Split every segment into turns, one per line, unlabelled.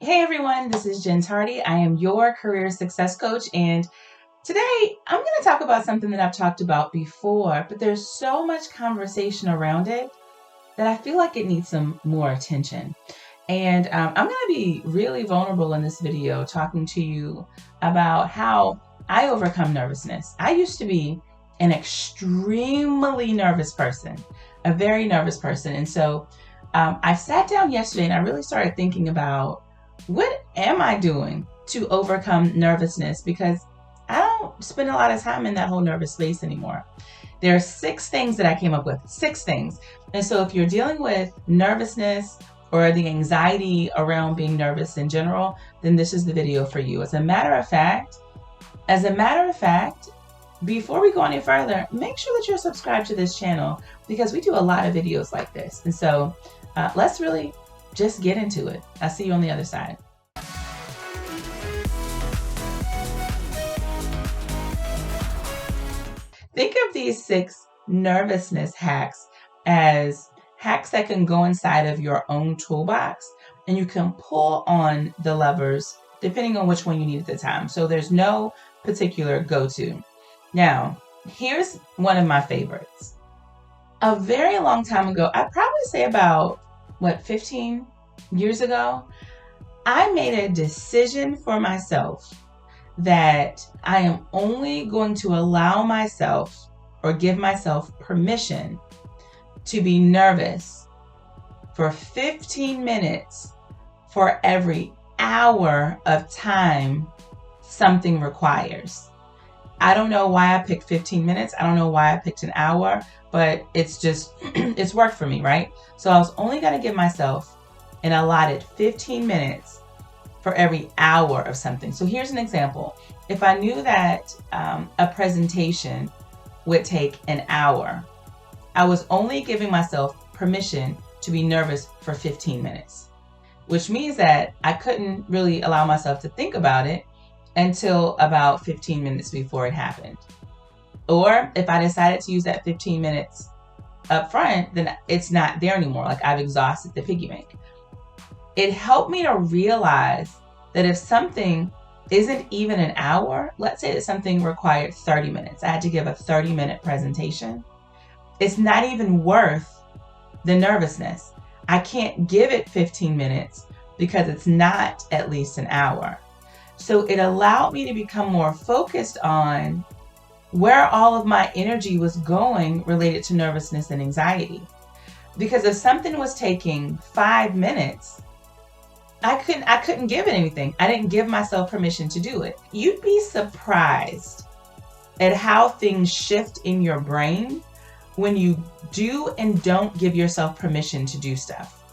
Hey everyone, this is Jen Tardy. I am your career success coach, and today I'm going to talk about something that I've talked about before, but there's so much conversation around it that I feel like it needs some more attention. And I'm going to be really vulnerable in this video talking to you about how I overcome nervousness. I used to be an extremely nervous person, a very nervous person. And so I sat down yesterday and I really started thinking about what am I doing to overcome nervousness, because I don't spend a lot of time in that whole nervous space anymore. There are 6 things that I came up with, 6 things. And so if you're dealing with nervousness or the anxiety around being nervous in general, then this is the video for you. As a matter of fact, before we go any further, make sure that you're subscribed to this channel because we do a lot of videos like this. And so let's really just get into it. I'll see you on the other side. Think of these 6 nervousness hacks as hacks that can go inside of your own toolbox, and you can pull on the levers depending on which one you need at the time. So there's no particular go-to. Now, here's one of my favorites. A very long time ago, I'd probably say about 15 years ago, I made a decision for myself that I am only going to allow myself or give myself permission to be nervous for 15 minutes for every hour of time something requires. I don't know why I picked 15 minutes. I don't know why I picked an hour, but it's just, it's worked for me, right? So I was only going to give myself an allotted 15 minutes for every hour of something. So here's an example. If I knew that a presentation would take an hour, I was only giving myself permission to be nervous for 15 minutes, which means that I couldn't really allow myself to think about it until about 15 minutes before it happened. Or if I decided to use that 15 minutes up front, then it's not there anymore. Like I've exhausted the piggy bank. It helped me to realize that if something isn't even an hour, let's say that something required 30 minutes, I had to give a 30-minute presentation, it's not even worth the nervousness. I can't give it 15 minutes because it's not at least an hour. So it allowed me to become more focused on where all of my energy was going related to nervousness and anxiety. Because if something was taking 5 minutes, I couldn't give it anything. I didn't give myself permission to do it. You'd be surprised at how things shift in your brain when you do and don't give yourself permission to do stuff.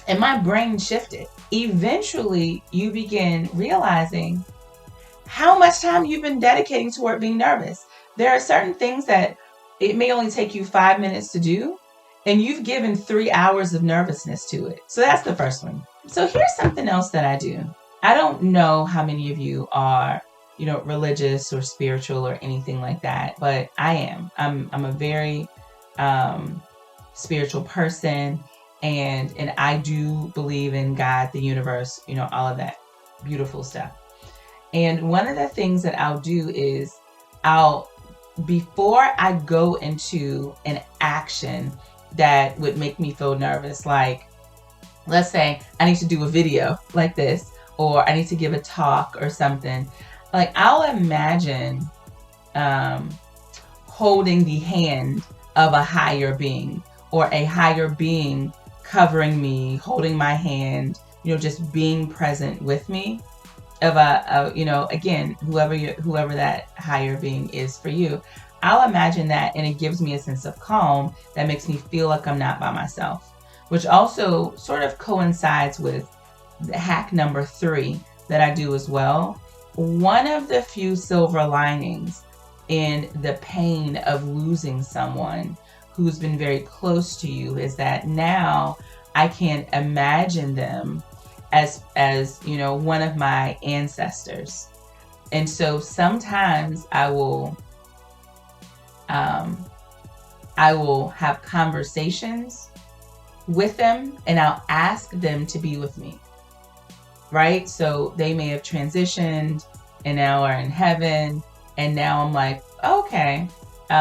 And my brain shifted. Eventually, you begin realizing how much time you've been dedicating toward being nervous. There are certain things that it may only take you 5 minutes to do, and you've given 3 hours of nervousness to it. So that's the first one. So here's something else that I do. I don't know how many of you are, religious or spiritual or anything like that, but I am. I'm a very spiritual person, and I do believe in God, the universe, all of that beautiful stuff. And one of the things that I'll do is before I go into an action that would make me feel nervous, like let's say I need to do a video like this, or I need to give a talk or something, like I'll imagine holding the hand of a higher being, or a higher being covering me, holding my hand, just being present with me, of again, whoever that higher being is for you. I'll imagine that, and it gives me a sense of calm that makes me feel like I'm not by myself, which also sort of coincides with the hack number 3 that I do as well. One of the few silver linings in the pain of losing someone who's been very close to you is that now I can imagine them as one of my ancestors. And so sometimes I will have conversations with them, and I'll ask them to be with me. right? So they may have transitioned and now are in heaven. And now I'm like, okay,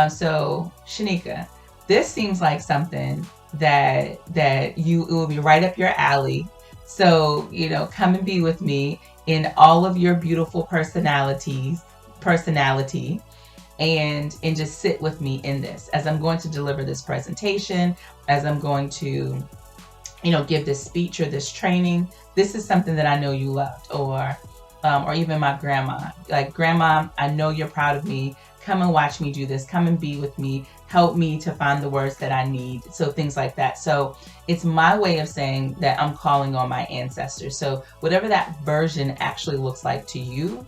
so Shanika, this seems like something that it will be right up your alley. So, come and be with me in all of your beautiful personality, and just sit with me in this as I'm going to deliver this presentation, as I'm going to, give this speech or this training. This is something that I know you loved, or even my grandma. Like, Grandma, I know you're proud of me. Come and watch me do this. Come and be with me. Help me to find the words that I need. So things like that. So it's my way of saying that I'm calling on my ancestors. So whatever that version actually looks like to you,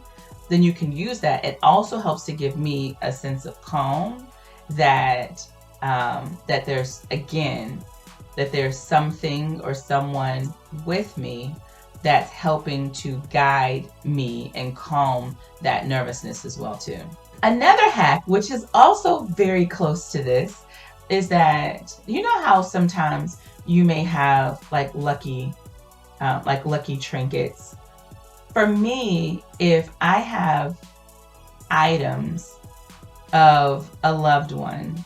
then you can use that. It also helps to give me a sense of calm that there's something or someone with me that's helping to guide me and calm that nervousness as well too. Another hack, which is also very close to this, is that how sometimes you may have like lucky trinkets. For me, if I have items of a loved one,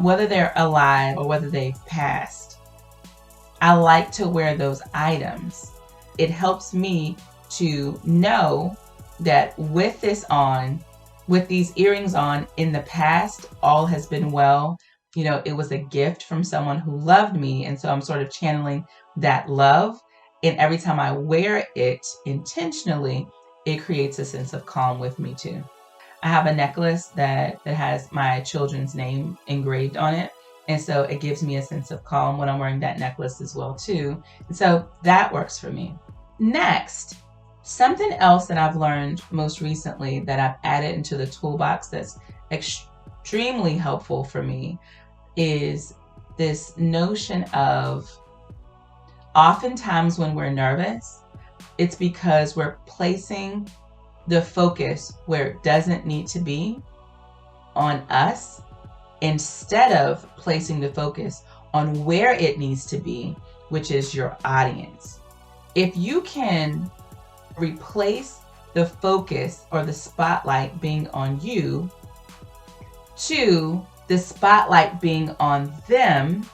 whether they're alive or whether they've passed, I like to wear those items. It helps me to know that with these earrings on, in the past, all has been well. It was a gift from someone who loved me. And so I'm sort of channeling that love. And every time I wear it intentionally, it creates a sense of calm with me too. I have a necklace that has my children's name engraved on it. And so it gives me a sense of calm when I'm wearing that necklace as well too. And so that works for me. Next, something else that I've learned most recently that I've added into the toolbox that's extremely helpful for me is this notion of, oftentimes when we're nervous, it's because we're placing the focus where it doesn't need to be, on us, instead of placing the focus on where it needs to be, which is your audience. If you can replace the focus or the spotlight being on you to the spotlight being on them,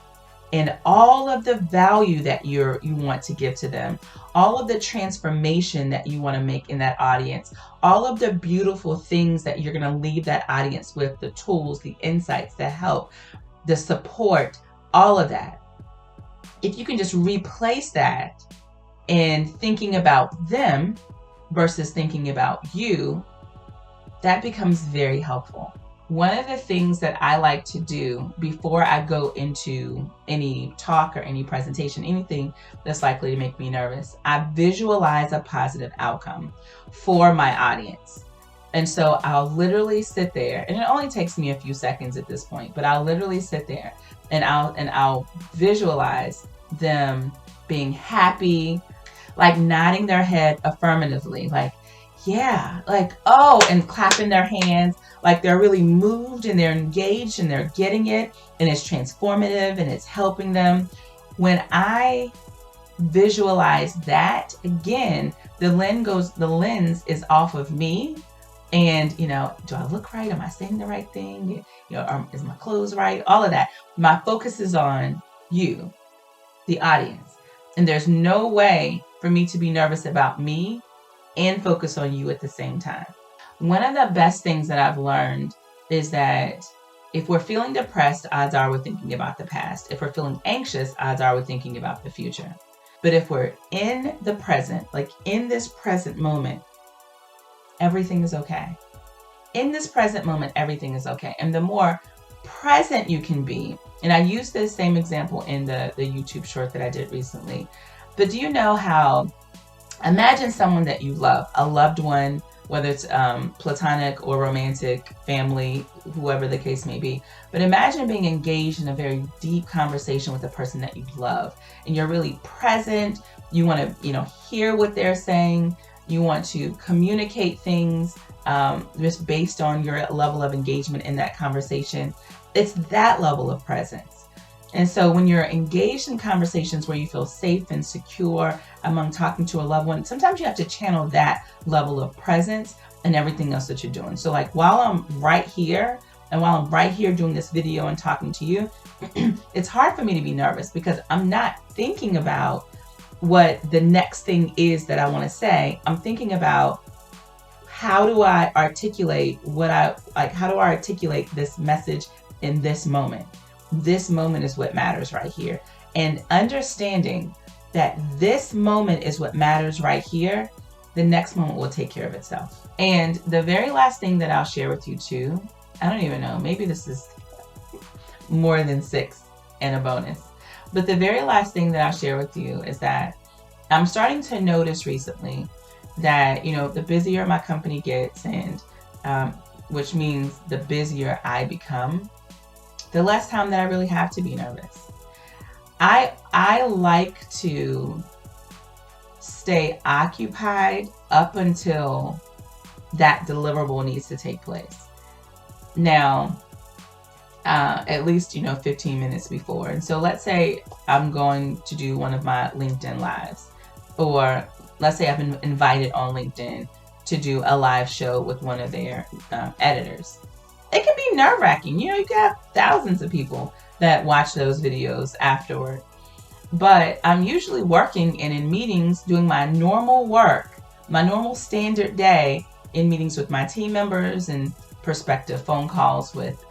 and all of the value that you want to give to them, all of the transformation that you want to make in that audience, all of the beautiful things that you're going to leave that audience with, the tools, the insights, the help, the support, all of that. If you can just replace that and thinking about them versus thinking about you, that becomes very helpful. One of the things that I like to do before I go into any talk or any presentation, anything that's likely to make me nervous, I visualize a positive outcome for my audience. And so I'll literally sit there, and it only takes me a few seconds at this point, but I'll literally sit there and I'll visualize them being happy, like nodding their head affirmatively, like, yeah, like, oh, and clapping their hands, like they're really moved and they're engaged and they're getting it, and it's transformative and it's helping them. When I visualize that, again, the lens is off of me, and do I look right? Am I saying the right thing? Is my clothes right? All of that. My focus is on you, the audience, and there's no way for me to be nervous about me and focus on you at the same time. One of the best things that I've learned is that if we're feeling depressed, odds are we're thinking about the past. If we're feeling anxious, odds are we're thinking about the future. But if we're in the present, like in this present moment, everything is okay. In this present moment, everything is okay. And the more present you can be, and I used this same example in the YouTube short that I did recently, but do you know how, imagine someone that you love, a loved one, whether it's platonic or romantic, family, whoever the case may be. But imagine being engaged in a very deep conversation with a person that you love, and you're really present. You want to, hear what they're saying. You want to communicate things just based on your level of engagement in that conversation. It's that level of presence. And so when you're engaged in conversations where you feel safe and secure among talking to a loved one, sometimes you have to channel that level of presence and everything else that you're doing. So like while I'm right here doing this video and talking to you, it's hard for me to be nervous because I'm not thinking about what the next thing is that I want to say. I'm thinking about how do I articulate how do I articulate this message in this moment? This moment is what matters right here. And understanding that this moment is what matters right here, the next moment will take care of itself. And the very last thing that I'll share with you too, I don't even know, maybe this is more than 6 and a bonus. But the very last thing that I'll share with you is that I'm starting to notice recently that, the busier my company gets, and which means the busier I become, the less time that I really have to be nervous. I like to stay occupied up until that deliverable needs to take place. Now, at least 15 minutes before. And so let's say I'm going to do one of my LinkedIn lives, or let's say I've been invited on LinkedIn to do a live show with one of their editors. It can be nerve-wracking. You can have thousands of people that watch those videos afterward. But I'm usually working and in meetings doing my normal work, my normal standard day in meetings with my team members and prospective phone calls with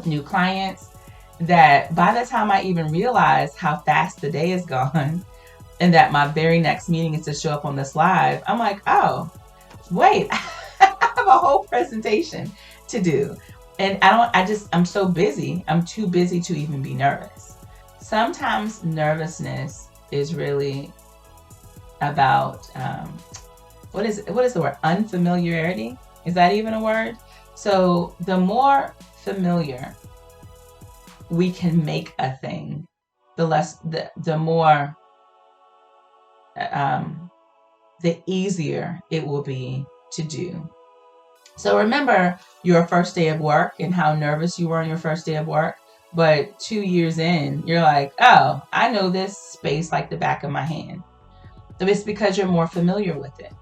new clients, that by the time I even realize how fast the day is gone and that my very next meeting is to show up on this live, I'm like, oh, wait, I have a whole presentation to do. And I'm so busy. I'm too busy to even be nervous. Sometimes nervousness is really about, what is the word? Unfamiliarity? Is that even a word? So the more familiar we can make a thing, the more, the easier it will be to do. So remember your first day of work and how nervous you were on your first day of work, but 2 years in, you're like, oh, I know this space like the back of my hand. It's because you're more familiar with it.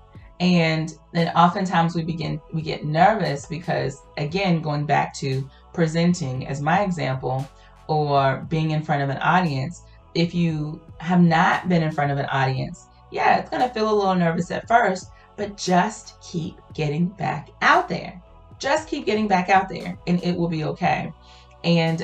And then oftentimes we get nervous because, again, going back to presenting as my example, or being in front of an audience, if you have not been in front of an audience, yeah, it's going to feel a little nervous at first, but just keep getting back out there. Just keep getting back out there and it will be okay. And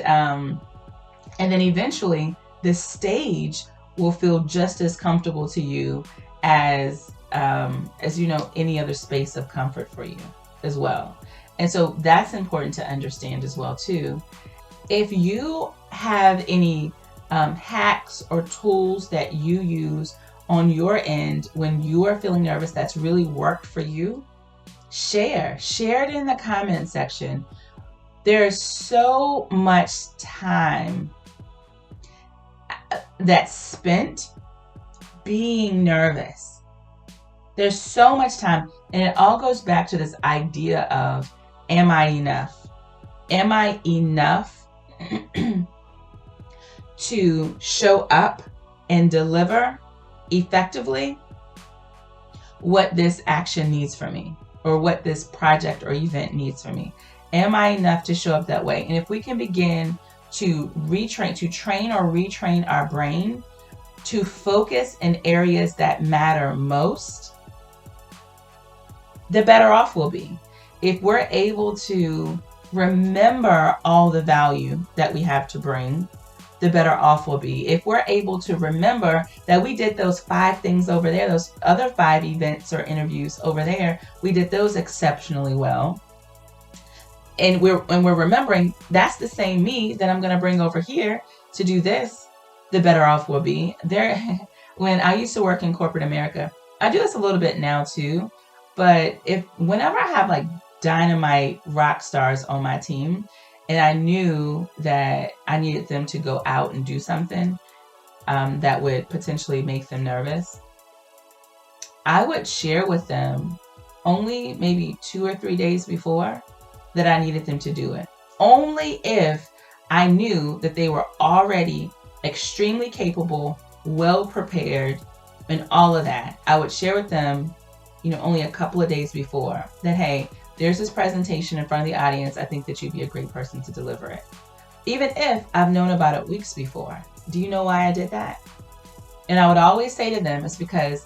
then eventually the stage will feel just as comfortable to you as any other space of comfort for you as well. And so that's important to understand as well too. If you have any hacks or tools that you use on your end when you are feeling nervous that's really worked for you, share it in the comment section. There's so much time that's spent being nervous. There's so much time, and it all goes back to this idea of, am I enough? Am I enough to show up and deliver effectively what this action needs from me, or what this project or event needs from me? Am I enough to show up that way? And if we can begin to train or retrain our brain to focus in areas that matter most, the better off we'll be. If we're able to remember all the value that we have to bring, the better off we'll be. If we're able to remember that we did those 5 things over there, those other 5 events or interviews over there, we did those exceptionally well. And we're remembering that's the same me that I'm going to bring over here to do this, the better off we'll be. When I used to work in corporate America, I do this a little bit now too, but whenever I have like dynamite rock stars on my team, and I knew that I needed them to go out and do something that would potentially make them nervous, I would share with them only maybe 2 or 3 days before that I needed them to do it. Only if I knew that they were already extremely capable, well prepared, and all of that. I would share with them, only a couple of days before that, hey, there's this presentation in front of the audience. I think that you'd be a great person to deliver it. Even if I've known about it weeks before. Do you know why I did that? And I would always say to them, it's because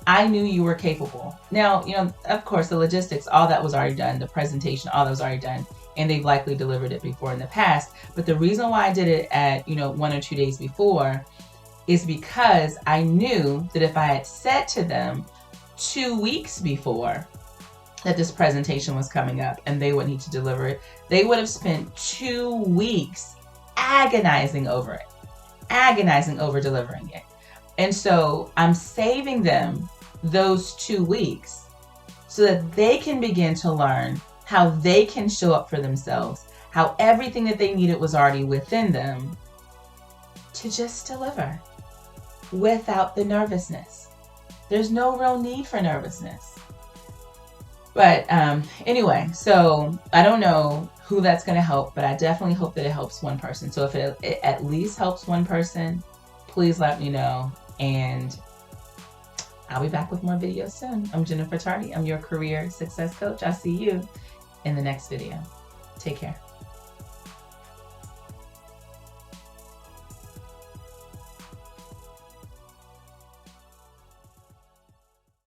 I knew you were capable. Now, of course, the logistics, all that was already done. The presentation, all that was already done. And they've likely delivered it before in the past. But the reason why I did it at, 1 or 2 days before is because I knew that if I had said to them 2 weeks before that this presentation was coming up and they would need to deliver it, they would have spent 2 weeks agonizing over delivering it. And so I'm saving them those 2 weeks so that they can begin to learn how they can show up for themselves, how everything that they needed was already within them to just deliver without the nervousness. There's no real need for nervousness. But anyway, so I don't know who that's going to help, but I definitely hope that it helps one person. So if it at least helps one person, please let me know. And I'll be back with more videos soon. I'm Jennifer Tardy. I'm your career success coach. I'll see you in the next video. Take care.